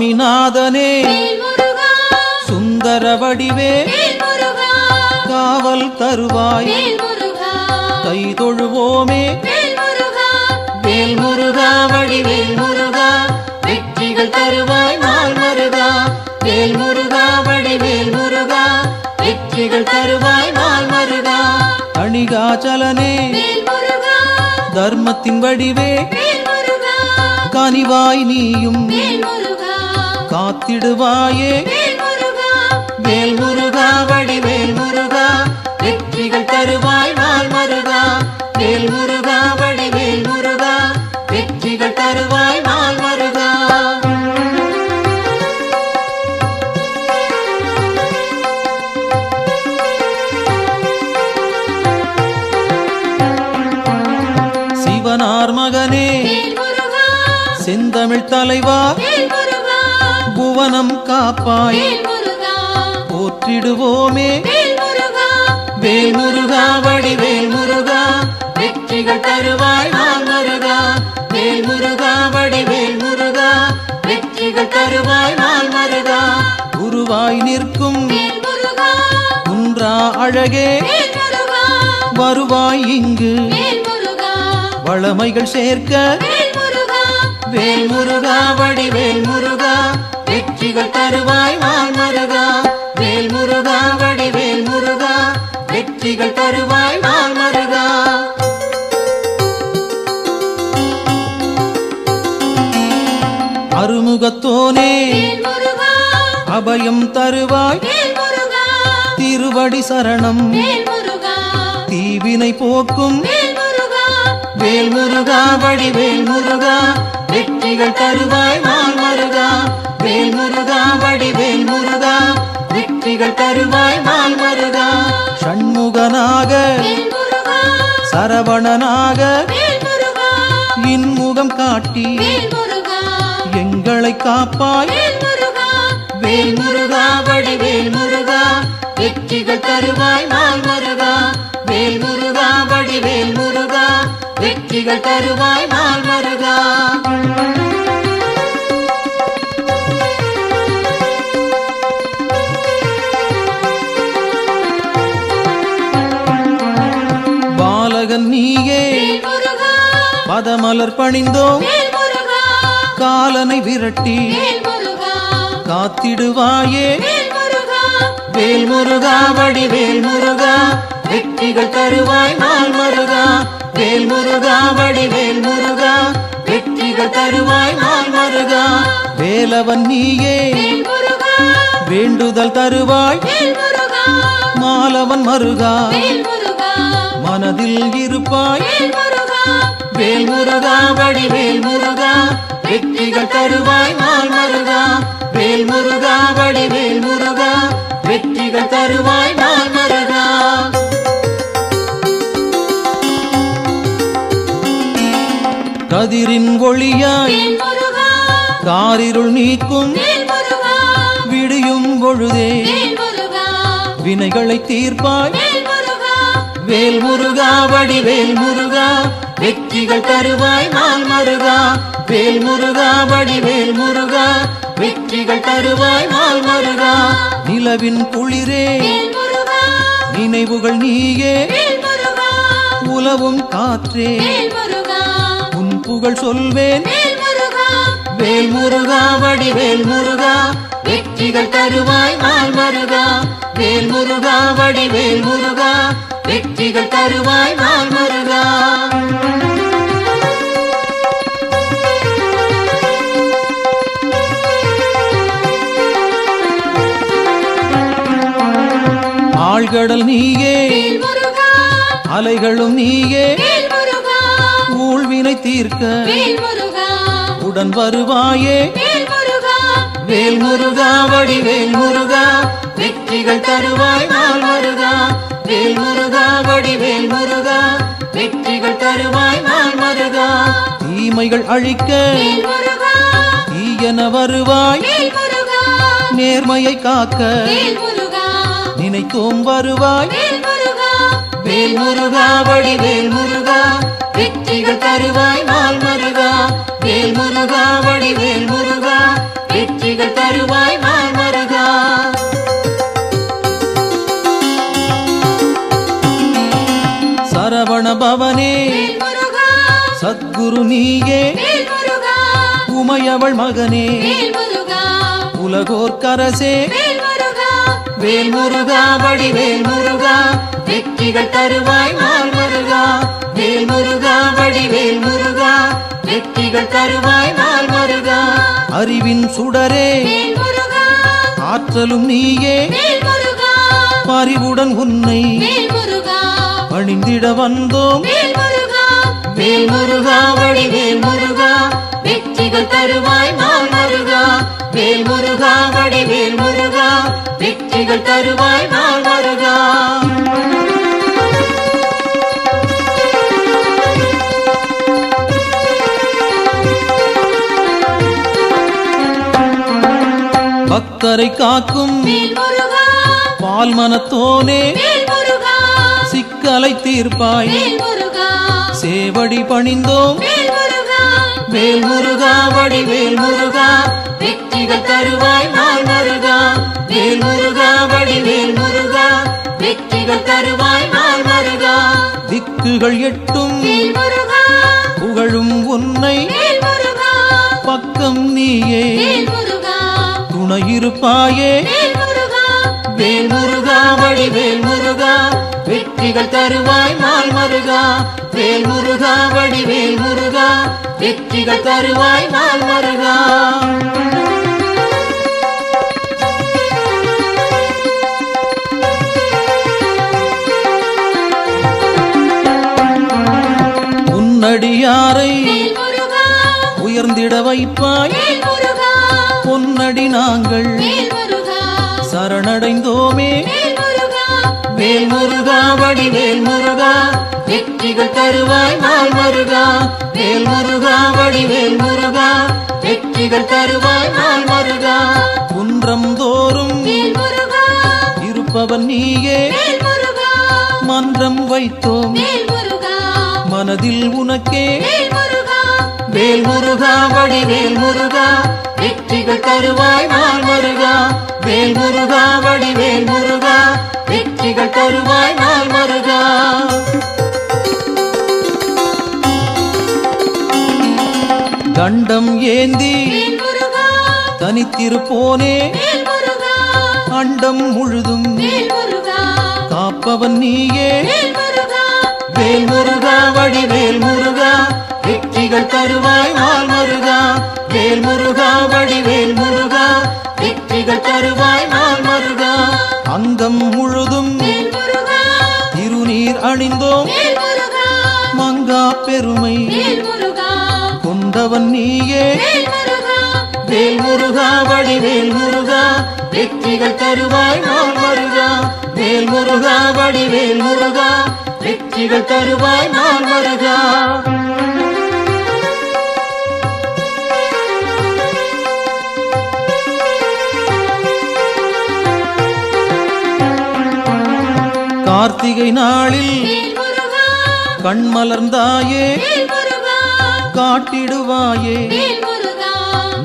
சுவாமிநாதனே சுந்தர வடிவே காவல் தருவாய் கை தொழுவோமே வேல் முருகா வடிவேல் முருகா வெற்றிகள் தருவாய் நாள் மருகா வேல் முருகா வடிவேல் முருகா வெற்றிகள் தருவாய் நாள் மருகா அணிகாச்சலனே தர்மத்தின் வடிவே கனிவாய் நீயும் காத்திடுவாயே வேல் முருகா வடிவேல் முருகா வெற்றிகள் தருவாய் நாள் மருகா வேல் முருகா வடிவேல் முருகா வெற்றிகள் தருவாய் நாள் மருகா சிவனார் மகனே செந்தமிழ் தலைவா புவனம் காப்பாய் போற்றிடுவோமே வேல் முருகா வடிவேல் முருகா வெற்றிகள் தருவாய் நாள் மருகா வேல் முருகா வடிவேல் முருகா வெற்றிகள் தருவாய் நாள் மருகா குருவாய் நிற்கும் குன்றா அழகே வருவாய் இங்கு வளமைகள் சேர்க்க வேல் முருகா வடிவேல் முருகா வெற்றிகள் தருவாய் நாள் மருகா வேல் முருகா வடிவேல் முருகா வெற்றிகள் தருவாய் நாள் மருகா அருமுகத்தோனே அபயம் தருவாய் திருவடி சரணம் தீவினை போக்கும் வேல் முருகா வடிவேல் முருகா வெற்றிகள் தருவாய் நாள் மருகா வேல் முருகா வடிவேல் முருகா வெற்றிகள் தருவாய் நாள் மருகா ஷண்முகனாக சரவணனாக இன்முகம் காட்டி எங்களை காப்பாய் வேல் முருகா வடிவேல் முருகா வெற்றிகள் தருவாய் நாள் மருகா வேல் முருகா வடிவேல் முருகா வெற்றிகள் தருவாய் நாள் மருகா பாலகன் நீயே பதமலர் பணிந்தோம் காலனை விரட்டி காத்திடுவாயே வேல் முருகா வடிவேல் முருகா வெற்றிகள் தருவாய் நாள் மருகா வேல் முருகா வடிவேல் முருகா வெற்றிகள் தருவாய் நாள் மருகா வேலவன் நீயே வேண்டுதல் தருவாய் மாலவன் மருகா மனதில் இருப்பாய் வேல் முருகா வடிவேல் முருகா வெற்றிகள் தருவாய் நாள் மருகா வேல் முருகா வடிவேல் முருகா வெற்றிகள் தருவாய் நாள் மருகா கதிரின் ஒளியாய் காரிருள் நீக்கும் விடியும் பொழுதே வினைகளை தீர்ப்பாய் வேல் முருகா வடிவேல் முருகா வெற்றிகள் தருவாய் நாள் மருகா வேல் முருகா வடிவேல் முருகா வெற்றிகள் தருவாய் நாள் மருகா நிலவின் குளிரே நினைவுகள் நீயே உலவும் காற்றே உன் புகழ் சொல்வேன் வேல் முருகா வடிவேல் முருகா வெற்றிகள் தருவாய் நாள் மருகா வேல் முருகா வடிவேல் முருகா வெற்றிகள் தருவாய் நாள் மருகா ஆழ்கடல் நீயே அலைகளும் நீயே ஊழ்வினை தீர்க்க உடன் வருவாயே வேல் முருகா வடிவேல் முருகா வெற்றிகள் தருவாய் நாள் மருகா வேல் முருகா வடிவேல் முருகா வெற்றிகள் தருவாய் நாள் மருகா தீமைகள் அழிக்க தீயன வருவாய் நேர்மையை காக்க நினைத்தோம் வருவாய் வேல் முருகா வடிவேல் முருகா வெற்றிகள் தருவாய் நாள் மருகா வேல் முருகா வடிவேல் முருகா வெற்றி வெற்றிகள் தருவாய் நாள் மருகா. சரவண பவனே சத்குரு நீயே, உமையவள் மகனே உலகோர்க்கரசே, வேல் முருகா வடிவேல் முருகா, வெற்றிகள் தருவாய் நாள் மருகா. வேல் முருகா வடிவேல் முருகா, வெற்றிகள் தருவாய் நாள் மருகா. அறிவின் சுடரே ஆற்றலும் நீயே, பரிவுடன் உன்னை பணிந்திட வந்தோம். வேல் முருகா வடிவேல் முருகா, வெற்றிகள் தருவாய் நாள் மருகா. வேல் முருகா வடிவேல் முருகா, வெற்றிகள் தருவாய் நாள் மருகா. பக்தரை காக்கும் பால் மனத்தோனே, சிக்கலை தீர்ப்பாய் சேவடி பணிந்தோம். வேல் முருகா வடிவேல் முருகா, வெற்றிகள் தருவாய் நாள் மருகா. வேல் முருகா வடிவேல் முருகா, வெற்றிகள் தருவாய் நாள் மருகா. திக்குகள் எட்டும் புகழும் உன்னை, பக்கம் நீயே துணையிருப்பாயே. வேல் முருகா வடிவேல் முருகா, வெற்றிகள் தருவாய் நாள் மருகா. வேல் முருகா வடிவேல் முருகா, வெற்றிகள் தருவாய் நாள் மருகா. உன்னடியாரை உயர்ந்திட வைப்பாய், பொன்னடி நாங்கள் சரணடைந்தோமே. வேல் முருகா வடிவேல் முருகா, வெற்றிகள் தருவாய் நாள் மருகா. வேல் முருகா வடிவேல் முருகா, வெற்றிகள் தருவாய் நாள் மருகா. குன்றம் தோறும் இருப்பவன் நீயே, மன்றம் வைத்தோம் மனதில் உனக்கே. வேல் முருகா வடிவேல் முருகா, வெற்றிகள் தருவாய் நாள் மருகா. வேல் முருகா வடிவேல் முருகா, வெற்றிகள் தருவாய் நாள் மருகா. தண்டம் ஏந்தி தனித்திருப்போனே, அண்டம் முழுதும் காப்பவன் நீயே. வேல் முருகா வடிவேல் முருகா, வெற்றிகள் தருவாய் நாள் மருகா. வேல் முருகா வடிவேல் முருகா, வெற்றிகள் தருவாய் நாள் மருகா. அங்கம் முழுதும் திருநீர் அணிந்தோம், மங்கா பெருமை கொண்டவன் நீயே. வேல் முருகா வடிவேல் முருகா, வெற்றிகள் தருவாய் நாள் மருகா. வேல் முருகா வடிவேல் முருகா, வெற்றிகள் தருவாய் நாள் மருகா. கார்த்திகை நாளில் கண்மலர்ந்தாயே, காட்டிடுவாயே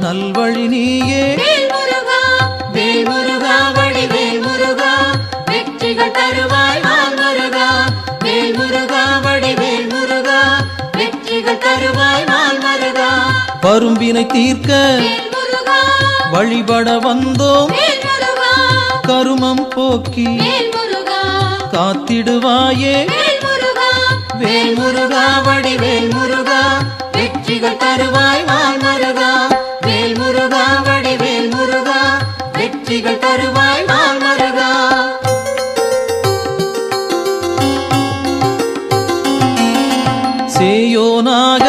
நல்வழி நீயே. வேல் முருகா வடிவேல் முருகா, வெற்றிகள் தருவாய் நாள் மருகா. வேல் முருகா வடிவேல் முருகா, வெற்றிகள் தருவாய் நாள் மருகா. பரும்பினை தீர்க்க வழிபட வந்தோம், கருமம் போக்கி காத்திடுவாயே. வேல் முருகா வடிவேல் முருகா, வெற்றிகள் தருவாய் நாள் மருகா. வேல் முருகா வடிவேல் முருகா, வெற்றிகள் தருவாய் நாள் மருகா. சேயோனாக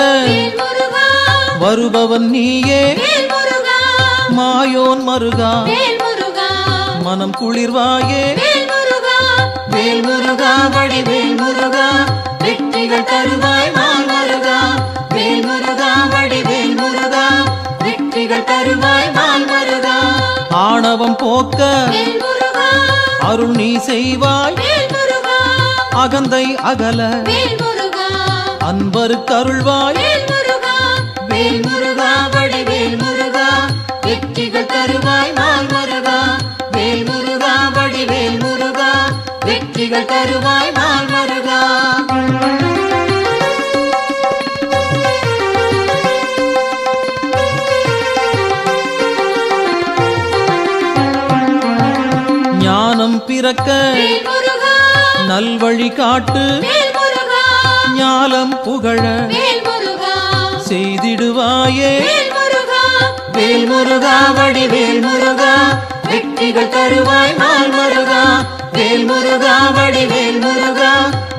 வருபவன் நீயே, மாயோன் மருகா மனம் குளிர்வாயே. வேல் முருகா வடிவேல் முருகா, வெற்றிகள் தருவாய் நாள் மருகா. வேல் முருகா வடிவேல் முருகா, வெற்றிகள் தருவாய் நாள் மருகா. ஆணவம் போக்க அருள் நீ செய்வாய், அகந்தை அகல அன்பருக்கு அருள்வாய். வேல் முருகா வடிவேல் முருகா, வெற்றிகள் தரு வெற்றிகள் தருவாய் நாள் மருகா. ஞானம் பிறக்க நல்வழி காட்டு, ஞாலம் புகழ செய்திடுவாயே வேல் முருகா. வடிவேல் முருகா வெற்றிகள் தருவாய் நாள் மருகா. வேல் முருகா வடிவேல் முருகா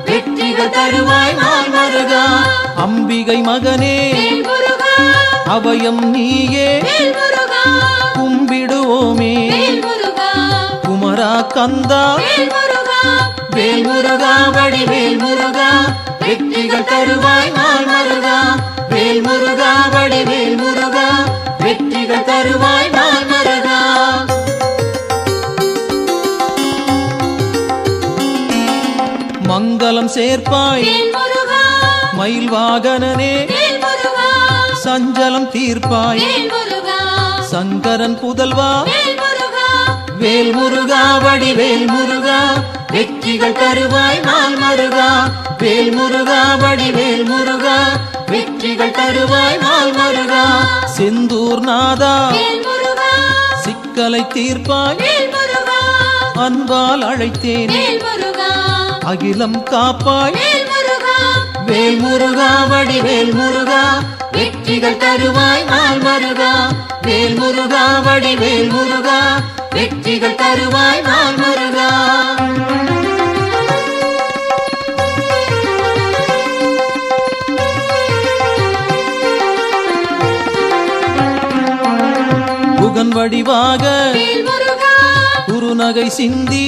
வெற்றிகள் தருவாய் நாள் மருகா. அம்பிகை மகனே அபயம் நீயே, கும்பிடுவோமே குமரா கந்தா. வேல் முருகா வடிவேல் முருகா வெற்றிகள் தருவாய் நாள் மருகா. வேல் முருகா வடிவேல் முருகா வெற்றிகள் தருவாய் நாள் மருகா. மங்களம் சேர்ப்பாய் மயில் வாகனனே, சஞ்சலம் தீர்ப்பாய் சங்கரன் புதல்வா. வேல் முருகா வடிவேல் முருகா வெற்றிகள் தருவாய் நாள் மருகா. வேல் முருகா வடிவேல் முருகா வெற்றிகள் தருவாய் நாள் மருகா. செந்தூர் நாதா சிக்கலை தீர்ப்பாய், அன்பால் அழைத்தேன் அகிலம் காப்பாய். வேல் முருகா வடிவேல் முருகா வெற்றிகள் தருவாய் நாள் மருகா. வேல் முருகா வடிவேல் முருகா வெற்றிகள் தருவாய் நாள் மருகா. புகன் வடிவாக குறுநகை சிந்தி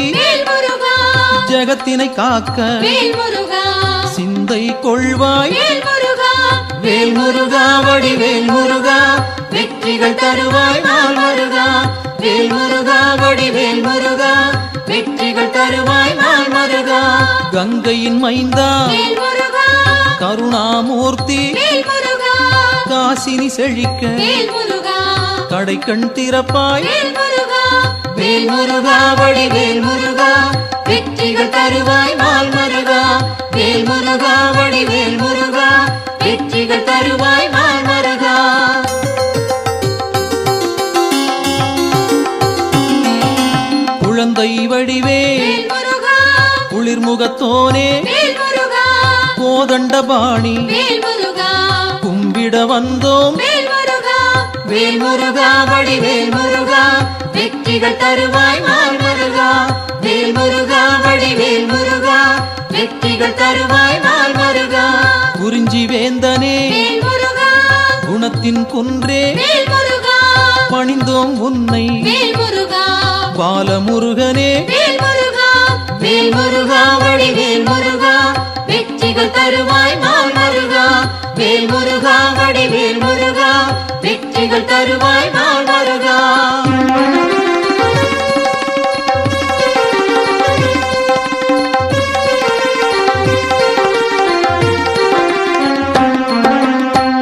ஜகத்தினை காக்க சிந்தை கொள்வாய். வேல் முருகா வடிவேல் முருகா வெற்றிகள் தருவாய் நாள் மருகா. வேல் முருகா வடிவேல் முருகா வெற்றிகள் தருவாய் நாள் மருகா. கங்கையின் மைந்தா கருணாமூர்த்தி, காசினி செழிக்க கடை கண் திறப்பாய். வேல் முருகா வடிவேல் முருகா வெற்றிகள் தருவாய் நாள் மருகா. வேல் முருகா வடிவேல் முருகா வெற்றிகள் தருவாய் நாள் மருகா. குழந்தை வடிவே குளிர்முகத்தோனே, கோதண்டபாணி கும்பிட வந்தோம். வேல் முருகா வடிவேல் முருகா வெற்றிகள் தருவாய் நாள் மருகா. வேல் முருகா வடிவேல் முருகா வெற்றிகள் தருவாய் நாள் மருகா. குறிஞ்சி வேந்தனே குணத்தின் குன்றே, பணிந்தோம் உன்னை பாலமுருகனே. வேல் முருகா வடிவேல் முருகா வெற்றிகள் தருவாய் நாள் மருகா. வேல் முருகா வடிவேல் முருகா வெற்றிகள் தருவாய் நாள் மருகா.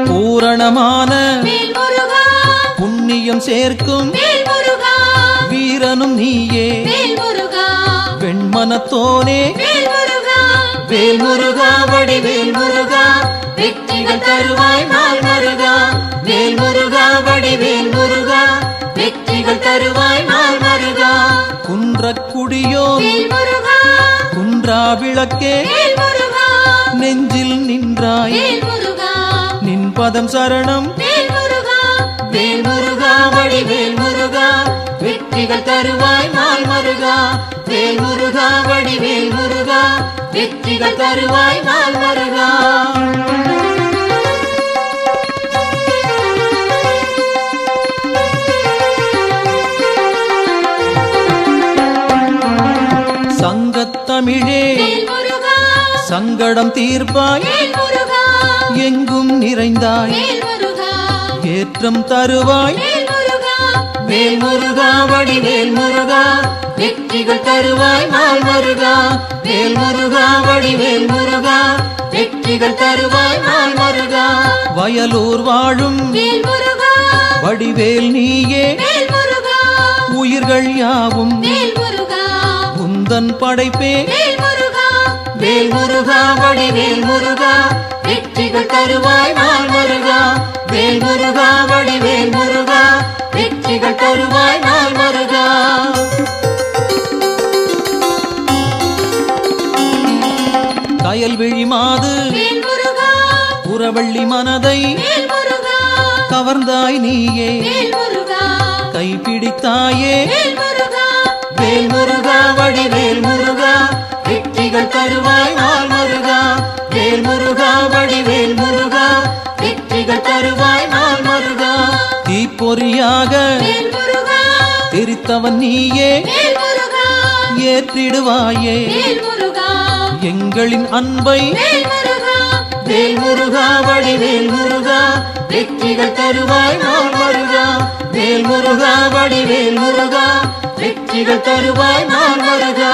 பூரணமான புண்ணியம் சேர்க்கும் வீரனும் நீயே வெண்மனத்தோனே. வேல் முருகா வடிவேல் முருகா வெற்றிகள் தருவாய் நாள் மருகா. வேல் முருகா வடிவேல் முருகா வெற்றிகள் தருவாய் நாள் மருகா. குன்றக்குடியோ குன்றா விளக்கே, நெஞ்சில் நின்றாய் நின் பதம் சரணம். வேல் முருகா வடிவேல் முருகா வெற்றிகள் தருவாய் நாள் மருகா. வேல் முருகா வடிவேல் முருகா வெற்றிகள் தருவாய் நாள் மருகா. சங்கத்தமிழே சங்கடம் தீர்ப்பாய், எங்கும் நிறைந்தாய் ஏற்றம் தருவாய். வேல் முருகா வடிவேல் முருகா வெற்றிகள் தருவாய் நாள் மருகா. வேல் முருகா வடிவேல் முருகா வெற்றிகள் தருவாய் நாள் மருகா. வயலூர் வாழும் வடிவேல் நீயே, உயிர்கள் யாவும் உந்தன் படைப்பே. வேல் முருகா வடிவேல் முருகா வெற்றிகள் தருவாய் நாள் முருகா வேல் முருகா வடிவேல் முருகா வெற்றிகள் தருவாய் நாள் முருகா கயல்விழி மாது புறவள்ளி மனதை கவர்ந்தாய் நீயே கைப்பிடித்தாயே வேல் முருகா வடிவேல் முருகா வெற்றிகள் தருவாய் நாள் முருகா வேல் முருகா வடிவேல் முருகா வெற்றிகள் தருவாய் நாள் முருகா தீப்பொறியாக தெரித்தவன் நீயே ஏற்றிடுவாயே எங்களின் அன்பை வேல் முருகா வடிவேல் முருகா வெற்றிகள் தருவாய் நாள் முருகா வேல் முருகா வடிவேல் முருகா வெற்றிகள் தருவாய் நாள் முருகா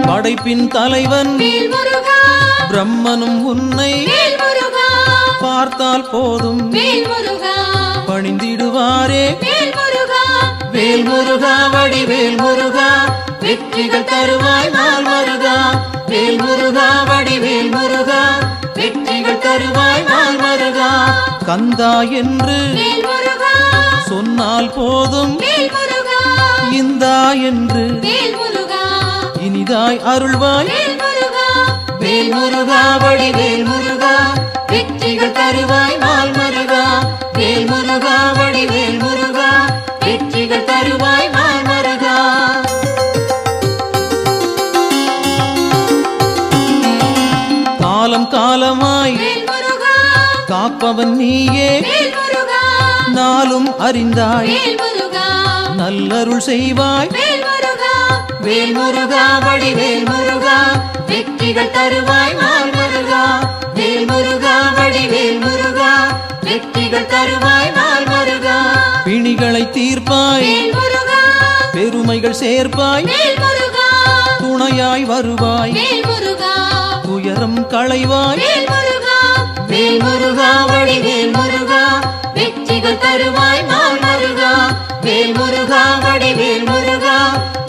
படைப்பின் தலைவன் பிரம்மனும் உன்னை பார்த்தால் போதும் பணிந்திடுவாரே வேல் முருகா வடிவேல் முருகா வெற்றிகள் தருவாய் நாள் முருகா வேல் முருகா வடிவேல் முருகா வெற்றிகள் தருவாய் நாள் முருகா கந்தா என்று சொன்னால் போதும் இந்தா என்று இனிதாய் அருள்வாய் வேல் முருகா வடிவேல் முருகா வெற்றிகள் தருவாய் நாள் முருகா வேல் முருகா வடிவேல் முருகா வெற்றிகள் தருவாய் நாள் முருகா காலம் காலமாய் காப்பவன் நீயே நாளும் அறிந்தாய் நல்லருள் செய்வாய் வேல் முருகா வடிவேல் முருகா வெற்றிகள் தருவாய் நாள் முருகா வேல் முருகா வடிவேல் முருகா வெற்றிகள் தருவாய் நாள் முருகா பிணிகளை தீர்ப்பாய் பெருமைகள் சேர்ப்பாய் துணையாய் வருவாய் துயரம் களைவாய் வேல் முருகா வடிவேல் முருகா வெற்றிகள் தருவாய் நாள் முருகா வேல் முருகா வடிவேல் முருகா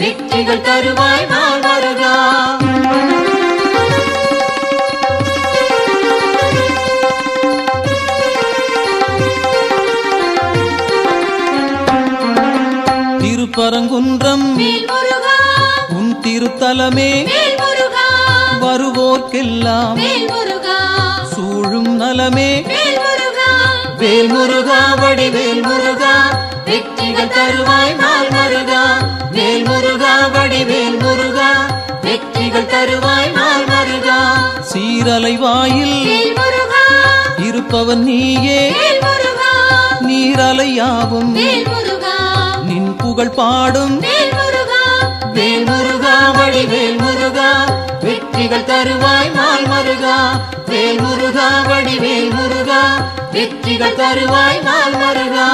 வெற்றிகள் தருவாய் நாள் முருகா திருப்பரங்குன்றம் உன் திருத்தலமே வருவோர்க்கெல்லாம் சூழும் நலமே வேல் முருகா வடிவேல் முருகா வெற்றிகள் தருவாய் நாள் முருகா வேல் முருகா வடிவேல் முருகா வெற்றிகள் தருவாய் நாள் முருகா சீரலை வாயில் இருப்பவன் நீயே நீரலையாவும் நின் புகழ் பாடும் வேல் முருகா வடிவேல் முருகா வெற்றிகள் தருவாய் நாள் முருகா வேல் முருகா வடிவேல் முருகா வெற்றிகள் தருவாய் நாள் முருகா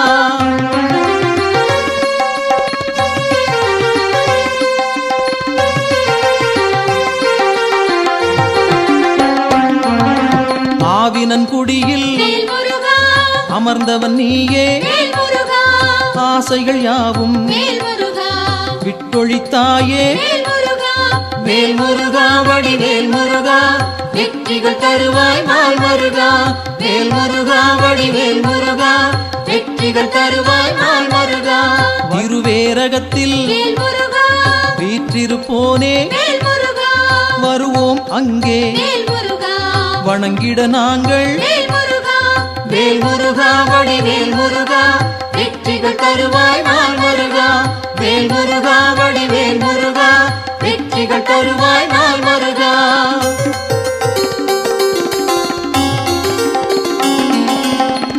ஆவினன் குடியில் அமர்ந்தவன் நீயே ஆசைகள் யாவும் விட்டொழித்தாயே வேல் முருகா வடிவேல் முருகா வெற்றிகள் தருவாய் நாள் முருகா வேல் முருகா வடிவேல் முருகா வெற்றிகள் தருவாய் நாள் முருகா திருவேரகத்தில் வீற்றிருப்போனே வருவோம் அங்கே வணங்கிட நாங்கள் வேல் முருகா வடிவேல் முருகா வெற்றிகள் தருவாய் நாள் முருகா வேல் முருகா வடிவேல் முருகா வெற்றிகள் தருவாய் நாள் முருகா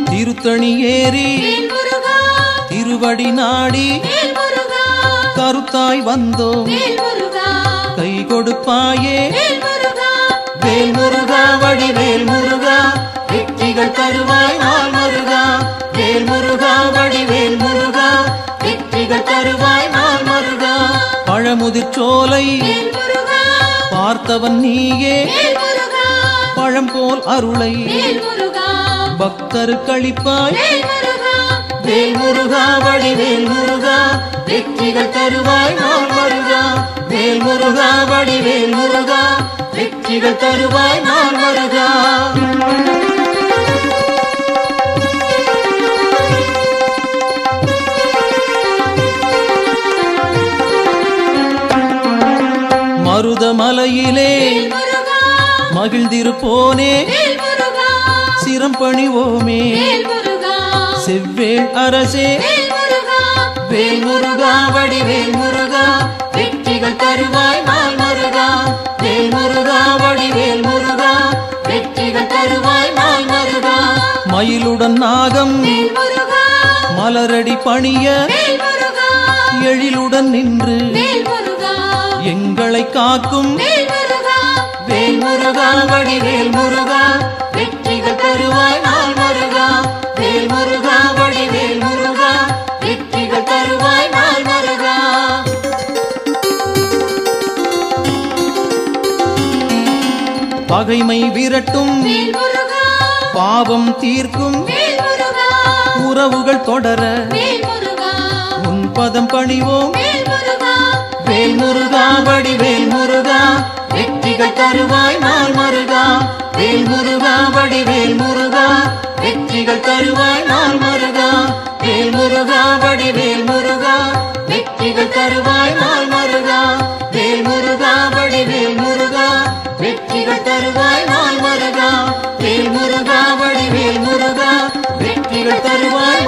திருத்தணி ஏறி திருவடி நாடி கருத்தாய் வந்தோம் கை கொடுப்பாயே வேல் முருகா வடிவேல் முருகா வெற்றிகள் தருவாய் நாள் முருகா வேல் முருகா வடிவேல் முருகா வெற்றிகள் தருவாய் நாள் முருகா பழமுதிர்ச்சோலை பார்த்தவன் நீயே பழம் போல் அருளை பக்தருக்களிப்பாய் வேல் முருகா வடிவேல் முருகா வெற்றிகள் தருவாய் நாள் முருகா வேல் முருகா வடிவேல் முருகா வெற்றிகள் தருவாய் நாள் முருகா மருதமலையிலே மகிழ்ந்திருப்போனே சிரம் பணிவோமே செவ்வேள் அரசே வேல் முருகா வடிவேல் முருகா வெற்றிகள் தருவாய் நாள் முருகா வேல் முருகா வடிவேல் முருகா வெற்றிகள் தருவாய் நாள் முருகா மயிலுடன் நாகம் மலரடி பணிய எழிலுடன் நின்று எங்களை காக்கும் வேல் முருகா வடிவேல் முருகா வெற்றிகள் தருவாய் நாள் முருகா வேல் முருகா வடிவேல் முருகா வெற்றிகள் தருவாய் நாள் முருகா பகைமை விரட்டும் பாவம் தீர்க்கும் உறவுகள் தொடர உன் பதம் பணிவோம் வேல் முருகா வடிவேல் முருகா வெற்றிகள் தருவாய் நாள் முருகா வேல் முருகா வடிவேல் முருகா வெற்றிகள் தருவாய் நாள் முருகா வேல் முருகா வடிவேல் முருகா வெற்றிகள் தருவாய் நாள் முருகா வேல் முருகா வடிவேல் முருகா வெற்றிகள் தருவாய் நாள் முருகா வேல் முருகா வடிவேல் முருகா வெற்றிகள் தருவாய்